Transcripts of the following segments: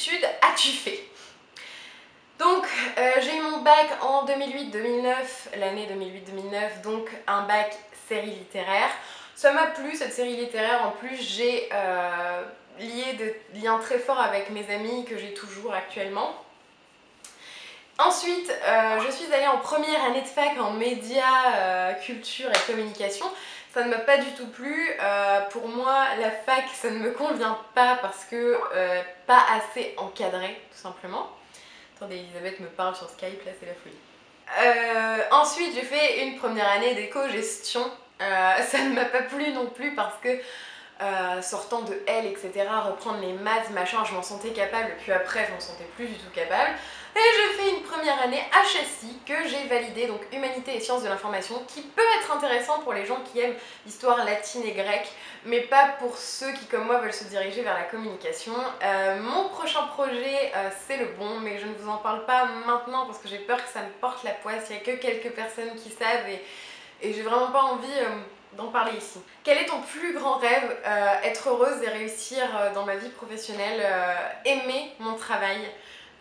études as-tu fait? Donc j'ai eu mon bac en 2008-2009, l'année 2008-2009, donc un bac série littéraire. Ça m'a plu cette série littéraire, en plus j'ai lié de liens très forts avec mes amis que j'ai toujours actuellement. Ensuite, je suis allée en première année de fac en médias, culture et communication. Ça ne m'a pas du tout plu. Pour moi, la fac, ça ne me convient pas parce que pas assez encadré, tout simplement. Attendez, Elisabeth me parle sur Skype, là c'est la folie. Ensuite, j'ai fait une première année d'éco-gestion. Ça ne m'a pas plu non plus parce que sortant de L, etc., reprendre les maths, machin, je m'en sentais capable, puis après je m'en sentais plus du tout capable. Et j'ai fait une première année HSI que j'ai validée, donc Humanité et Sciences de l'Information, qui peut être intéressant pour les gens qui aiment l'histoire latine et grecque, mais pas pour ceux qui, comme moi, veulent se diriger vers la communication. Mon prochain projet, c'est le bon, mais je ne vous en parle pas maintenant parce que j'ai peur que ça me porte la poisse. Il n'y a que quelques personnes qui savent et j'ai vraiment pas envie d'en parler ici. Quel est ton plus grand rêve? Être heureuse et réussir dans ma vie professionnelle, aimer mon travail.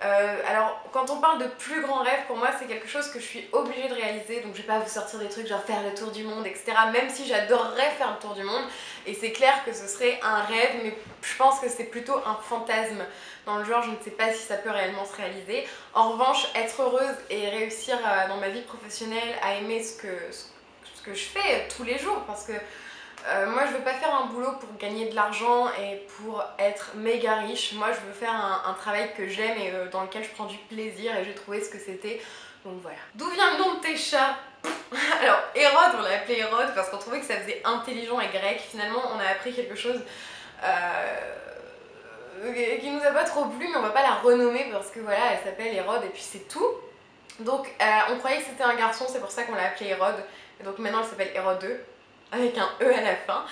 Alors quand on parle de plus grand rêve, pour moi c'est quelque chose que je suis obligée de réaliser, donc je vais pas vous sortir des trucs genre faire le tour du monde, etc. Même si j'adorerais faire le tour du monde, et c'est clair que ce serait un rêve, mais je pense que c'est plutôt un fantasme. Dans le genre, je ne sais pas si ça peut réellement se réaliser. En revanche, être heureuse et réussir dans ma vie professionnelle à aimer ce que je fais tous les jours, parce que moi je veux pas faire un boulot pour gagner de l'argent et pour être méga riche. Moi je veux faire un travail que j'aime et dans lequel je prends du plaisir, et j'ai trouvé ce que c'était, donc voilà. D'où vient le nom de tes chats? Alors Hérode, on l'a appelé Hérode parce qu'on trouvait que ça faisait intelligent et grec. Finalement on a appris quelque chose qui nous a pas trop plu, mais on va pas la renommer parce que voilà, elle s'appelle Hérode et puis c'est tout. Donc on croyait que c'était un garçon, c'est pour ça qu'on l'a appelé Hérode, et donc maintenant elle s'appelle Hérode 2 avec un E à la fin.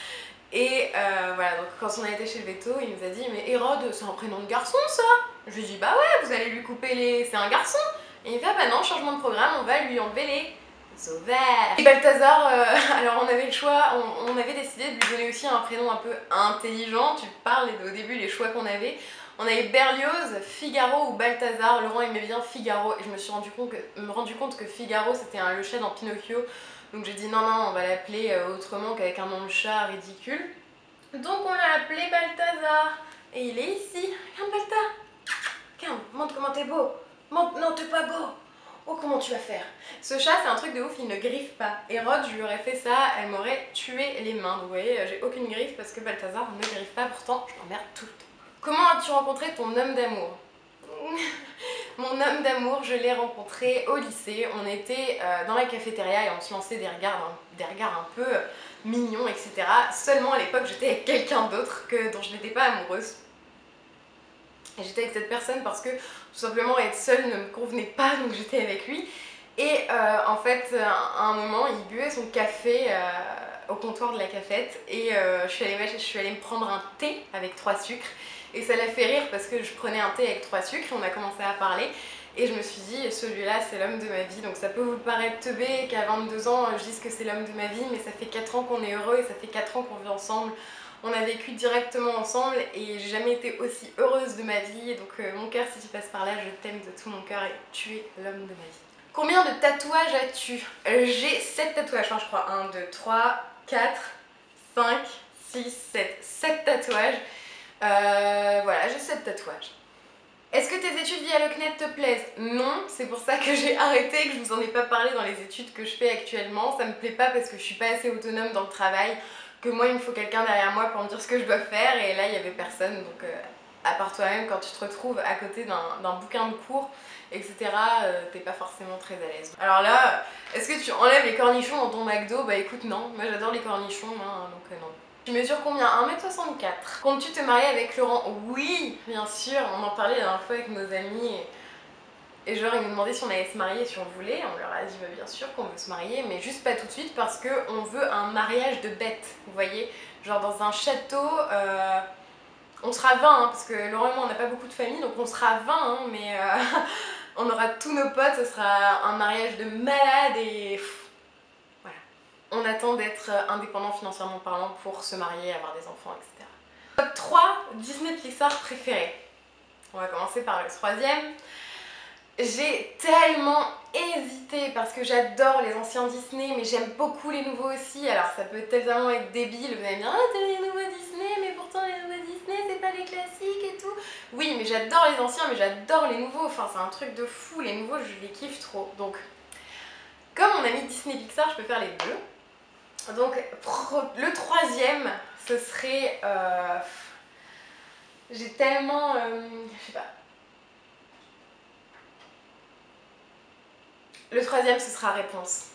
Et voilà, donc quand on a été chez le veto, il nous a dit mais Hérode c'est un prénom de garçon ça? Je lui ai dit bah ouais, vous allez lui couper les... c'est un garçon. Et il fait ah bah non, changement de programme, on va lui enlever les ovaires. Et Balthazar, alors on avait le choix, on avait décidé de lui donner aussi un prénom un peu intelligent. Tu parles au début les choix qu'on avait. On avait Berlioz, Figaro ou Balthazar. Laurent aimait bien Figaro et je me suis rendu compte que Figaro c'était le chat dans Pinocchio. Donc j'ai dit non, non, on va l'appeler autrement qu'avec un nom de chat ridicule. Donc on l'a appelé Balthazar. Et il est ici. Regarde Balthazar. Regarde, montre comment t'es beau. Montre, non, t'es pas beau. Oh, comment tu vas faire? Ce chat, c'est un truc de ouf, il ne griffe pas. Hérode, je lui aurais fait ça, elle m'aurait tué les mains. Vous voyez, j'ai aucune griffe parce que Balthazar ne griffe pas, pourtant je m'emmerde tout le temps. Comment as-tu rencontré ton homme d'amour? Mon homme d'amour, je l'ai rencontré au lycée. On était dans la cafétéria et on se lançait des regards un peu mignons, etc. Seulement à l'époque, j'étais avec quelqu'un d'autre dont je n'étais pas amoureuse. Et j'étais avec cette personne parce que tout simplement être seule ne me convenait pas, donc j'étais avec lui. Et en fait, à un moment, il buvait son café au comptoir de la cafette et je suis allée me prendre un thé avec 3 sucres. Et ça l'a fait rire parce que je prenais un thé avec 3 sucres, on a commencé à parler. Et je me suis dit, celui-là, c'est l'homme de ma vie. Donc ça peut vous paraître teubé qu'à 22 ans, je dise que c'est l'homme de ma vie, mais ça fait 4 ans qu'on est heureux et ça fait 4 ans qu'on vit ensemble. On a vécu directement ensemble et j'ai jamais été aussi heureuse de ma vie. Et donc mon cœur, si tu passes par là, je t'aime de tout mon cœur et tu es l'homme de ma vie. Combien de tatouages as-tu? J'ai 7 tatouages, enfin je crois. 1, 2, 3, 4, 5, 6, 7. 7 tatouages. Voilà, j'ai 7 tatouages. Est-ce que tes études via le CNED te plaisent? Non, c'est pour ça que j'ai arrêté, que je vous en ai pas parlé dans les études que je fais actuellement. Ça me plaît pas parce que je suis pas assez autonome dans le travail, que moi il me faut quelqu'un derrière moi pour me dire ce que je dois faire, et là il y avait personne, donc à part toi-même, quand tu te retrouves à côté d'un bouquin de cours, etc., t'es pas forcément très à l'aise. Alors là, est-ce que tu enlèves les cornichons dans ton McDo? Bah écoute non, moi j'adore les cornichons, hein, donc non. Tu mesures combien? 1m64. Comptes-tu te marier avec Laurent? Oui, bien sûr, on en parlait la dernière fois avec nos amis et genre ils nous demandaient si on allait se marier, si on voulait. On leur a dit bah, bien sûr qu'on veut se marier, mais juste pas tout de suite parce qu'on veut un mariage de bêtes, vous voyez. Genre dans un château, on sera 20, hein, parce que Laurent et moi on n'a pas beaucoup de famille, donc on sera 20, hein, mais on aura tous nos potes, ce sera un mariage de malade et... voilà. On attend d'être indépendant financièrement parlant pour se marier, avoir des enfants, etc. Top 3 Disney Pixar préférés. On va commencer par le troisième. J'ai tellement hésité parce que j'adore les anciens Disney, mais j'aime beaucoup les nouveaux aussi. Alors ça peut tellement être débile, vous allez me dire ah t'aimes les nouveaux Disney, mais pourtant les nouveaux Disney c'est pas les classiques et tout. Oui, mais j'adore les anciens, mais j'adore les nouveaux. Enfin c'est un truc de fou, les nouveaux je les kiffe trop. Donc comme on a mis Disney Pixar, je peux faire les deux. Donc le troisième, ce serait j'ai tellement je sais pas. Le troisième, ce sera Réponse.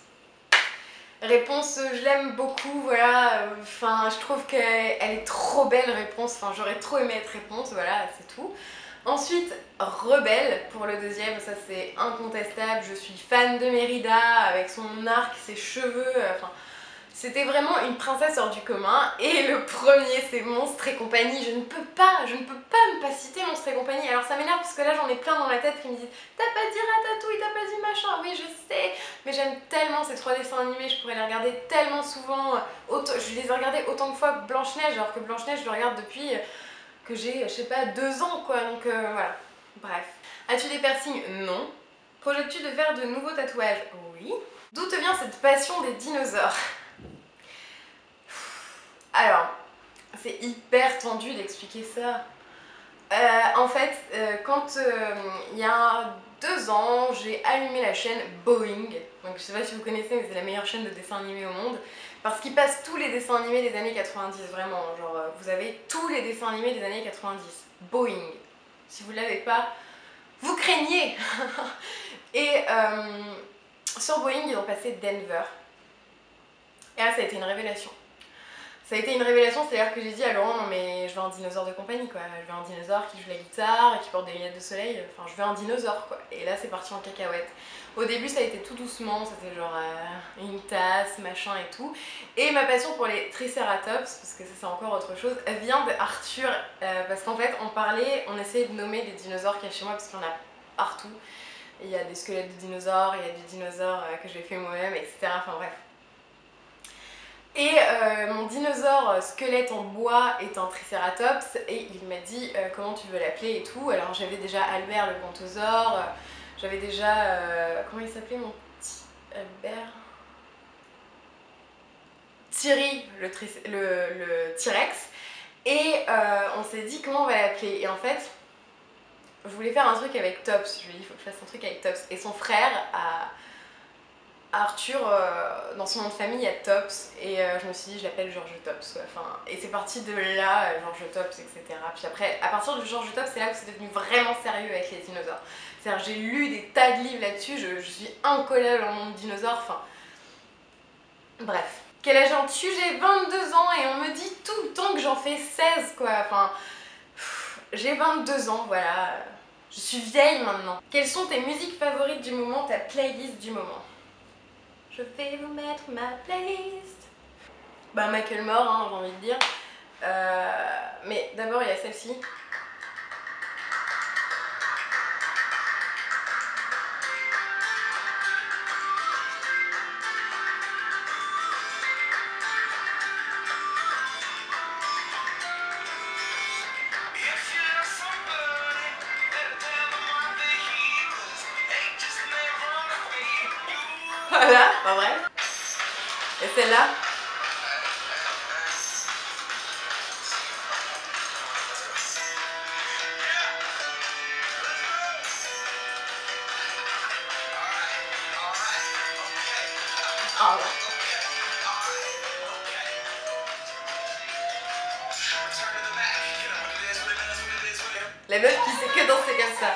Réponse, je l'aime beaucoup, voilà. Enfin, je trouve qu'elle est trop belle, Réponse. Enfin, j'aurais trop aimé être Réponse, voilà, c'est tout. Ensuite, Rebelle pour le deuxième, ça c'est incontestable. Je suis fan de Mérida avec son arc, ses cheveux. Enfin, c'était vraiment une princesse hors du commun. Et le premier, c'est Monstres et compagnie. Je ne peux pas ne pas citer Monstres et compagnie. Alors ça m'énerve parce que là j'en ai plein dans la tête qui me disent t'as pas dit Ratatouille, t'as pas dit machin. Oui, je sais, mais j'aime tellement ces trois dessins animés. Je pourrais les regarder tellement souvent. Je les ai regardés autant de fois que Blanche-Neige, alors que Blanche-Neige, je le regarde depuis que j'ai, je sais pas, 2 ans quoi. Donc voilà. Bref. As-tu des piercings? Non. Projettes-tu de faire de nouveaux tatouages? Oui. D'où te vient cette passion des dinosaures? Alors, c'est hyper tendu d'expliquer ça. En fait, quand il y a 2 ans, j'ai allumé la chaîne Boeing. Donc je sais pas si vous connaissez, mais c'est la meilleure chaîne de dessins animés au monde. Parce qu'ils passent tous les dessins animés des années 90, vraiment. Genre, vous avez tous les dessins animés des années 90. Boeing. Si vous ne l'avez pas, vous craignez. Et sur Boeing, ils ont passé Denver. Et là, ça a été une révélation. Ça a été une révélation, c'est-à-dire que j'ai dit à Laurent, non mais je veux un dinosaure de compagnie quoi, je veux un dinosaure qui joue la guitare et qui porte des lunettes de soleil, enfin je veux un dinosaure quoi. Et là c'est parti en cacahuète. Au début ça a été tout doucement, c'était genre une tasse, machin et tout. Et ma passion pour les Triceratops, parce que ça c'est encore autre chose, vient d'Arthur, parce qu'en fait on parlait, on essayait de nommer des dinosaures qu'il y a chez moi, parce qu'il y en a partout. Il y a des squelettes de dinosaures, il y a des dinosaures que j'ai fait moi-même, etc. Enfin bref. Et mon dinosaure squelette en bois est un Triceratops et il m'a dit comment tu veux l'appeler et tout. Alors j'avais déjà Albert le brontosaure, j'avais déjà... comment il s'appelait mon petit Albert? Thierry le T-Rex. Et on s'est dit comment on va l'appeler. Et en fait, je voulais faire un truc avec Tops. Je lui ai dit il faut que je fasse un truc avec Tops. Et son frère a... Arthur, dans son nom de famille, il y a Tops, et je me suis dit, je l'appelle George Tops. Ouais. Enfin, et c'est parti de là, George Tops, etc. Puis après, à partir de George Tops, c'est là où c'est devenu vraiment sérieux avec les dinosaures. C'est-à-dire, j'ai lu des tas de livres là-dessus, je suis incollable en nom de dinosaure, enfin. Bref. Quel âge as-tu? J'ai 22 ans, et on me dit tout le temps que j'en fais 16, quoi. Enfin, j'ai 22 ans, voilà. Je suis vieille maintenant. Quelles sont tes musiques favorites du moment, ta playlist du moment? Je vais vous mettre ma playlist. Bah Macklemore, hein, j'ai envie de dire. Mais d'abord il y a celle-ci. Voilà, pas vrai. Et celle-là. Ah ouais. La meuf qui sait que danser comme ça.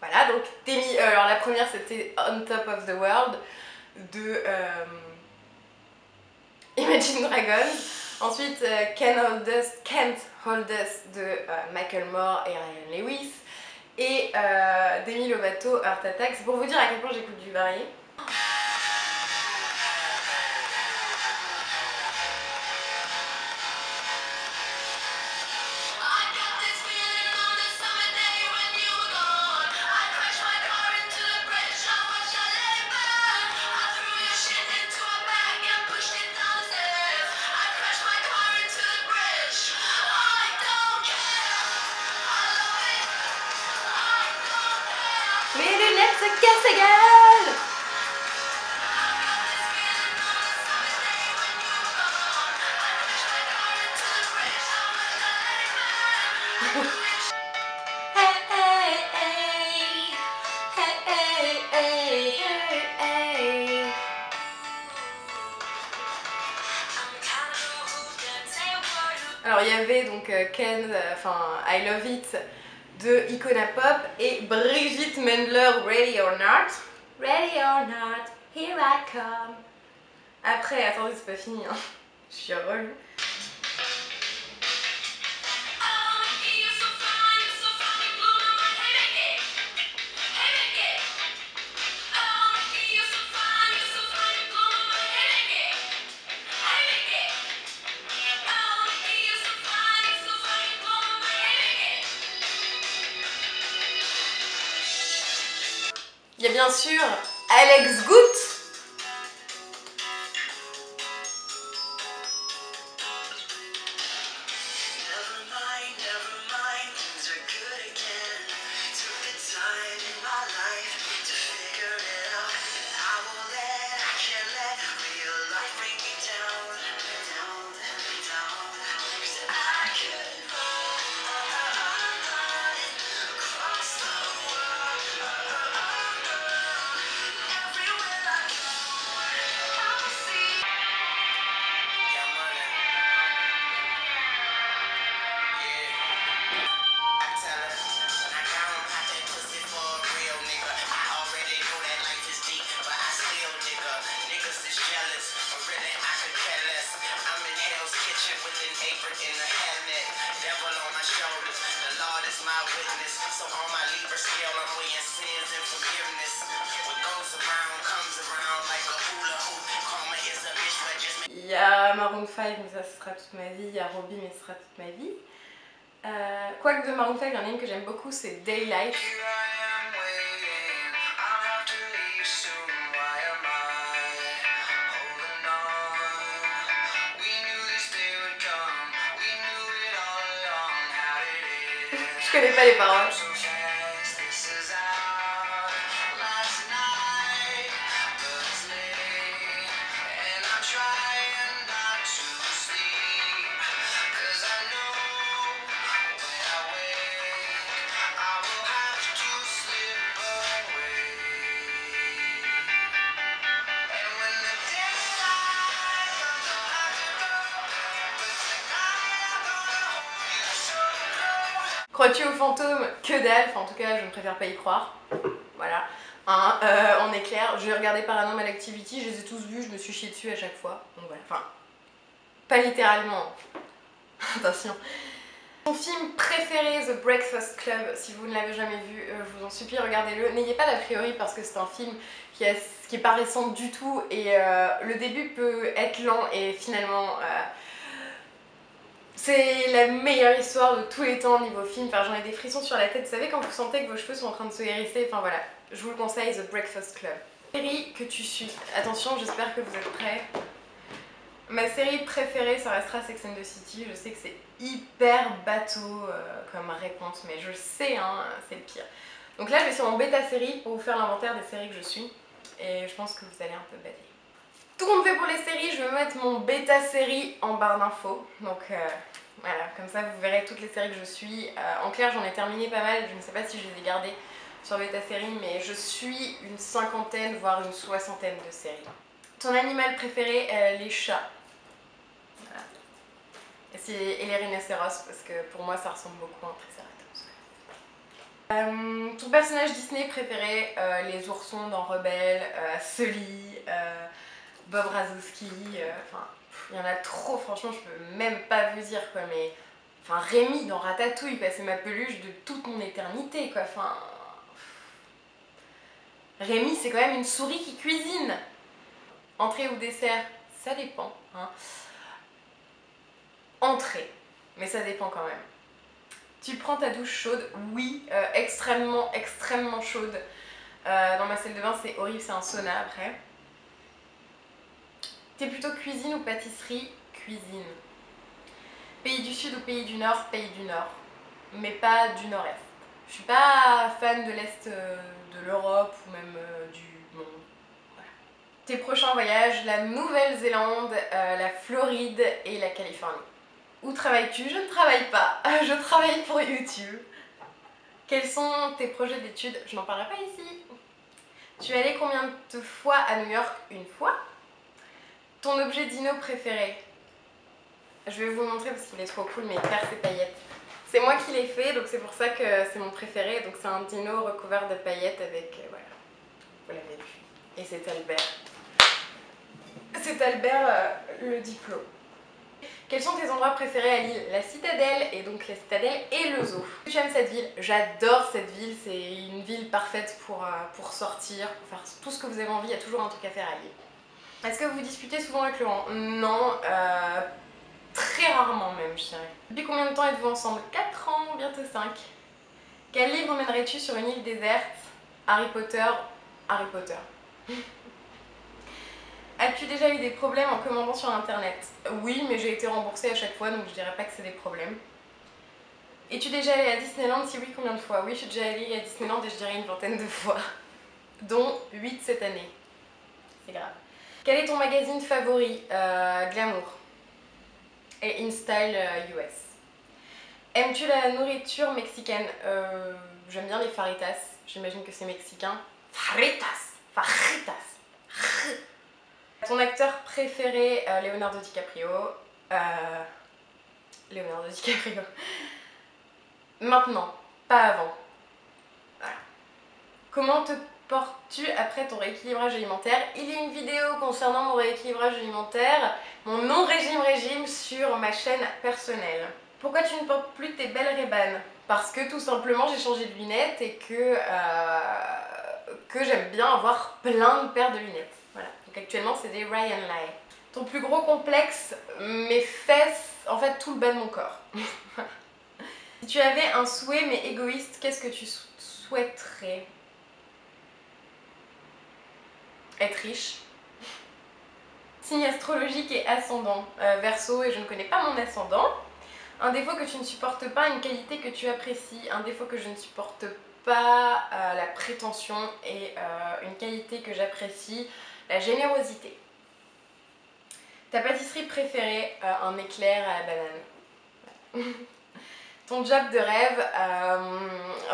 Voilà, donc Demi, alors la première c'était On Top of the World de Imagine Dragons. Ensuite Can't Hold Us de Macklemore et Ryan Lewis. Et Demi Lovato, Heart Attack. C'est pour vous dire à quel point j'écoute du varié. se casse la gueule. Hey, hey, hey. Hey, hey, hey, hey, hey. Alors il y avait donc Ken, enfin I Love It de Icona Pop et Brigitte Mendler, Ready or Not. Ready or not, here I come. Après, attendez, c'est pas fini, hein. Je suis relou. Il y a bien sûr Alex Good. Il y a Maroon 5, mais ça ce sera toute ma vie. Il y a Robbie, mais ce sera toute ma vie. Quoique de Maroon 5, il y en a une que j'aime beaucoup, c'est Daylight. Je connais pas les paroles. Crois-tu aux fantômes? Que dalle, enfin en tout cas je ne préfère pas y croire. Voilà. Hein, on est clair, j'ai regardé Paranormal Activity, je les ai tous vus, je me suis chiée dessus à chaque fois. Donc voilà, enfin, pas littéralement. Attention. Mon film préféré, The Breakfast Club, si vous ne l'avez jamais vu, je vous en supplie, regardez-le. N'ayez pas d'a priori parce que c'est un film qui est pas récent du tout et le début peut être lent et finalement c'est la meilleure histoire de tous les temps niveau film. Enfin, j'en ai des frissons sur la tête. Vous savez quand vous sentez que vos cheveux sont en train de se hérisser? Enfin voilà, je vous le conseille, The Breakfast Club. Série que tu suis. Attention, j'espère que vous êtes prêts. Ma série préférée, ça restera Sex and the City. Je sais que c'est hyper bateau comme réponse, mais je sais, hein, c'est le pire. Donc là, je vais sur mon bêta série pour vous faire l'inventaire des séries que je suis. Et je pense que vous allez un peu bader. Tout compte fait pour les séries, je vais mettre mon bêta série en barre d'infos. Donc voilà, comme ça vous verrez toutes les séries que je suis. En clair, j'en ai terminé pas mal, je ne sais pas si je les ai gardées sur bêta série, mais je suis une cinquantaine, voire une soixantaine de séries. Ton animal préféré? Les chats. Voilà. Et les rhinocéros, parce que pour moi ça ressemble beaucoup à un triceratops. Ton personnage Disney préféré? Les oursons dans Rebelle, Sully, Bob Razowski, enfin, il y en a trop, franchement, je peux même pas vous dire quoi, mais. Enfin, Rémi dans Ratatouille, c'est ma peluche de toute mon éternité, quoi, enfin. Rémi, c'est quand même une souris qui cuisine. Entrée ou dessert, ça dépend, hein. Entrée, mais ça dépend quand même. Tu prends ta douche chaude? Oui, extrêmement, extrêmement chaude. Dans ma salle de bain, c'est horrible, c'est un sauna après. T'es plutôt cuisine ou pâtisserie? Cuisine. Pays du Sud ou pays du Nord? Pays du Nord. Mais pas du Nord-Est. Je suis pas fan de l'Est de l'Europe ou même du monde. Voilà. Tes prochains voyages, la Nouvelle-Zélande, la Floride et la Californie. Où travailles-tu? Je ne travaille pas, je travaille pour YouTube. Quels sont tes projets d'études? Je n'en parlerai pas ici. Tu es allé combien de fois à New York? Une fois. Ton objet dino préféré? Je vais vous le montrer parce qu'il est trop cool, mais perce et paillettes. C'est moi qui l'ai fait, donc c'est pour ça que c'est mon préféré. Donc c'est un dino recouvert de paillettes avec, voilà, vous l'avez vu. Et c'est Albert. C'est Albert le diplôme. Quels sont tes endroits préférés à Lille? La Citadelle, et donc la Citadelle et le zoo. Tu aimes cette ville? J'adore cette ville, c'est une ville parfaite pour sortir, pour faire tout ce que vous avez envie, il y a toujours un truc à faire à Lille. Est-ce que vous discutez souvent avec Laurent? Non, très rarement même, je dirais. Depuis combien de temps êtes-vous ensemble? 4 ans, bientôt 5. Quel livre emmènerais-tu sur une île déserte? Harry Potter. Harry Potter. As-tu déjà eu des problèmes en commandant sur internet? Oui, mais j'ai été remboursée à chaque fois, donc je dirais pas que c'est des problèmes. Es-tu déjà allée à Disneyland? Si oui, combien de fois? Oui, je suis déjà allée à Disneyland et je dirais une vingtaine de fois, dont 8 cette année. C'est grave. Quel est ton magazine favori? Glamour et InStyle US. Aimes-tu la nourriture mexicaine? J'aime bien les faritas, j'imagine que c'est mexicain. Faritas! Faritas! Ton acteur préféré? Leonardo DiCaprio. Leonardo DiCaprio. Maintenant, pas avant. Voilà. Comment te portes-tu après ton rééquilibrage alimentaire? Il y a une vidéo concernant mon rééquilibrage alimentaire, mon non-régime sur ma chaîne personnelle. Pourquoi tu ne portes plus tes belles Ray-Ban? Parce que tout simplement j'ai changé de lunettes et que j'aime bien avoir plein de paires de lunettes. Voilà. Donc actuellement c'est des Ryan Lai. Ton plus gros complexe? Mes fesses, en fait tout le bas de mon corps. Si tu avais un souhait mais égoïste, qu'est-ce que tu souhaiterais? Être riche. Signe astrologique et ascendant. Verseau, et je ne connais pas mon ascendant. Un défaut que tu ne supportes pas, une qualité que tu apprécies. Un défaut que je ne supporte pas, la prétention, et une qualité que j'apprécie, la générosité. Ta pâtisserie préférée? Un éclair à la banane. Ton job de rêve?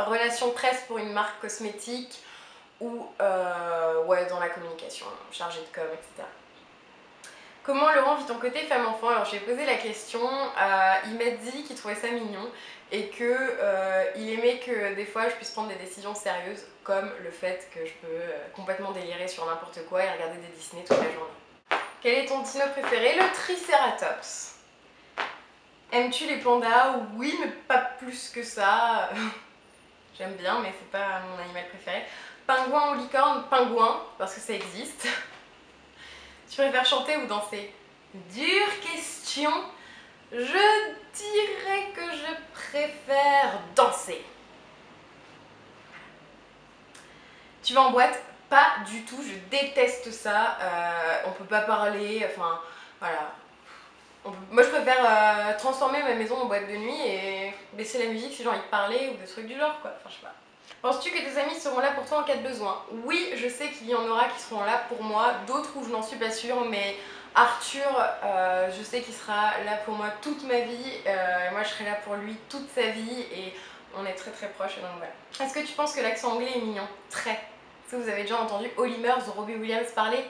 Relation presse pour une marque cosmétique ou ouais, dans la communication, chargée de com, etc. Comment Laurent vit ton côté femme-enfant? Alors j'ai posé la question, il m'a dit qu'il trouvait ça mignon et que il aimait que des fois je puisse prendre des décisions sérieuses, comme le fait que je peux complètement délirer sur n'importe quoi et regarder des Disney toute la journée. Quel est ton dino préféré? Le Triceratops. Aimes-tu les pandas? Oui, mais pas plus que ça. J'aime bien, mais c'est pas mon animal préféré. Pingouin ou licorne? Pingouin, parce que ça existe. Tu préfères chanter ou danser? Dure question. Je dirais que je préfère danser. Tu vas en boîte? Pas du tout, je déteste ça. On peut pas parler, enfin voilà. Moi je préfère transformer ma maison en boîte de nuit et baisser la musique si j'ai envie de parler ou des trucs du genre quoi. Enfin je sais pas. Penses-tu que tes amis seront là pour toi en cas de besoin? Oui, je sais qu'il y en aura qui seront là pour moi, d'autres où je n'en suis pas sûre, mais Arthur, je sais qu'il sera là pour moi toute ma vie, moi je serai là pour lui toute sa vie et on est très très proches, donc voilà. Est-ce que tu penses que l'accent anglais est mignon? Très. Est-ce que vous avez déjà entendu Holly Murs ou Robbie Williams parler?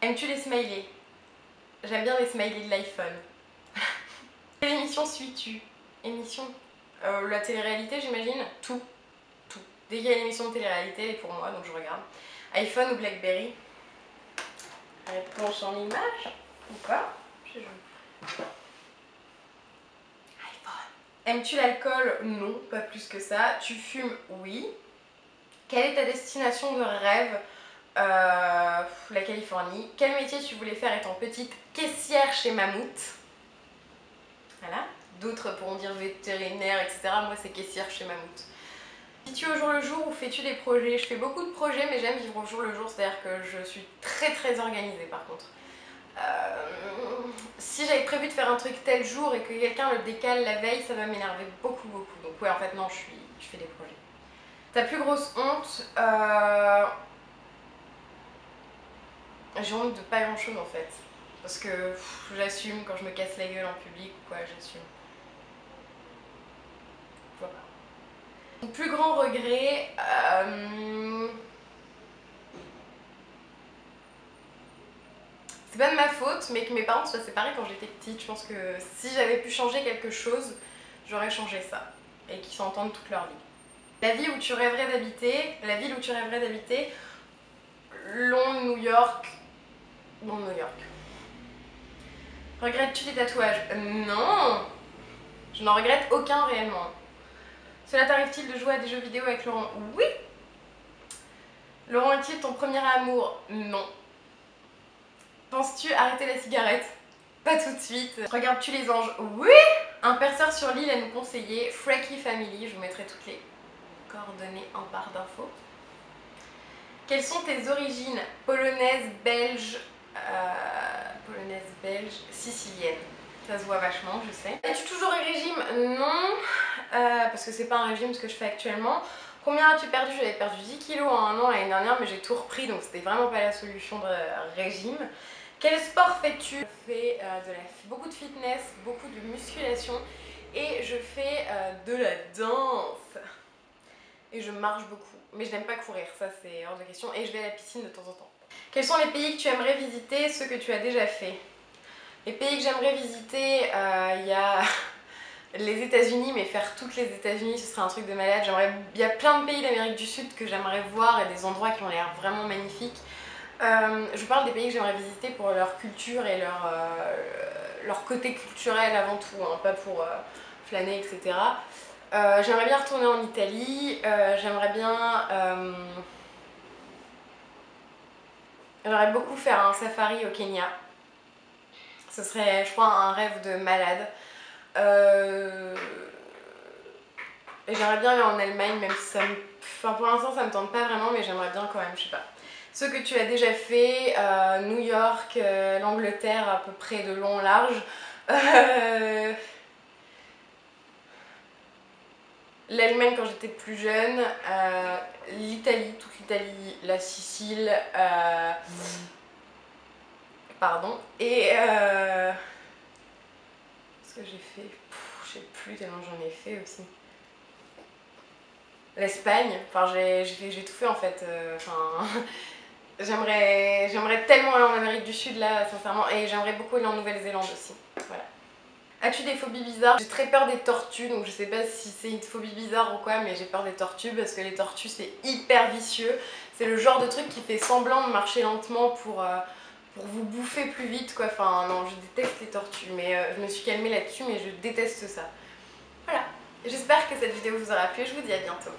Aimes-tu les smileys? J'aime bien les smileys de l'iPhone. Quelle émission suis-tu? Émission? La télé-réalité j'imagine? Tout. Tout. Dès qu'il y a une émission de télé-réalité, elle est pour moi, donc je regarde. iPhone ou Blackberry? Réponse en image ou pas? Je joue. iPhone. Aimes-tu l'alcool? Non, pas plus que ça. Tu fumes? Oui. Quelle est ta destination de rêve? La Californie. Quel métier tu voulais faire étant petite? Caissière chez Mammouth. Voilà. D'autres pourront dire vétérinaire, etc. Moi, c'est caissière chez Mammouth. Vis-tu au jour le jour ou fais-tu des projets? Je fais beaucoup de projets, mais j'aime vivre au jour le jour, c'est-à-dire que je suis très très organisée par contre. Si j'avais prévu de faire un truc tel jour et que quelqu'un le décale la veille, ça va m'énerver beaucoup. Donc ouais, en fait non, je fais des projets. Ta plus grosse honte, j'ai honte de pas grand chose en fait. Parce que j'assume quand je me casse la gueule en public ou quoi, j'assume. Voilà. Mon plus grand regret, c'est pas de ma faute, mais que mes parents soient séparés quand j'étais petite. Je pense que si j'avais pu changer quelque chose, j'aurais changé ça. Et qu'ils s'entendent toute leur vie. La ville où tu rêverais d'habiter, Londres, New York. Regrettes-tu tes tatouages? Non! Je n'en regrette aucun réellement. Cela t'arrive-t-il de jouer à des jeux vidéo avec Laurent? Oui! Laurent est-il ton premier amour? Non. Penses-tu arrêter la cigarette? Pas tout de suite. Regardes-tu les anges? Oui! Un perceur sur l'île à nous conseiller, Freaky Family, je vous mettrai toutes les coordonnées en barre d'infos. Quelles sont tes origines? Polonaise, belge, sicilienne. Ça se voit vachement, je sais. Es-tu toujours au régime? Non, parce que c'est pas un régime ce que je fais actuellement. Combien as-tu perdu? J'avais perdu 10 kilos en un an l'année dernière, mais j'ai tout repris, donc c'était vraiment pas la solution de régime. Quel sport fais-tu? Je fais beaucoup de fitness, beaucoup de musculation et je fais de la danse. Et je marche beaucoup, mais je n'aime pas courir, ça c'est hors de question, et je vais à la piscine de temps en temps. Quels sont les pays que tu aimerais visiter, ceux que tu as déjà fait? Les pays que j'aimerais visiter, il y a les États-Unis, mais faire toutes les États-Unis, ce serait un truc de malade. Il y a plein de pays d'Amérique du Sud que j'aimerais voir et des endroits qui ont l'air vraiment magnifiques. Je parle des pays que j'aimerais visiter pour leur culture et leur côté culturel avant tout, hein, pas pour flâner, etc. J'aimerais bien retourner en Italie, j'aimerais beaucoup faire un safari au Kenya. Ce serait, je crois, un rêve de malade. Et j'aimerais bien aller en Allemagne, même si pour l'instant ça me tente pas vraiment, mais j'aimerais bien quand même, je sais pas. Ce que tu as déjà fait, New York, l'Angleterre à peu près de long en large. L'Allemagne quand j'étais plus jeune, l'Italie, toute l'Italie, la Sicile, pardon, et ce que j'ai fait, je sais plus tellement j'en ai fait aussi. L'Espagne, enfin j'ai tout fait en fait, j'aimerais tellement aller en Amérique du Sud là, sincèrement, et j'aimerais beaucoup aller en Nouvelle-Zélande aussi, voilà. As-tu des phobies bizarres? J'ai très peur des tortues, donc je sais pas si c'est une phobie bizarre ou quoi, mais j'ai peur des tortues parce que les tortues c'est hyper vicieux. C'est le genre de truc qui fait semblant de marcher lentement pour vous bouffer plus vite quoi. Enfin non, je déteste les tortues, mais je me suis calmée là-dessus, mais je déteste ça. Voilà, j'espère que cette vidéo vous aura plu, je vous dis à bientôt.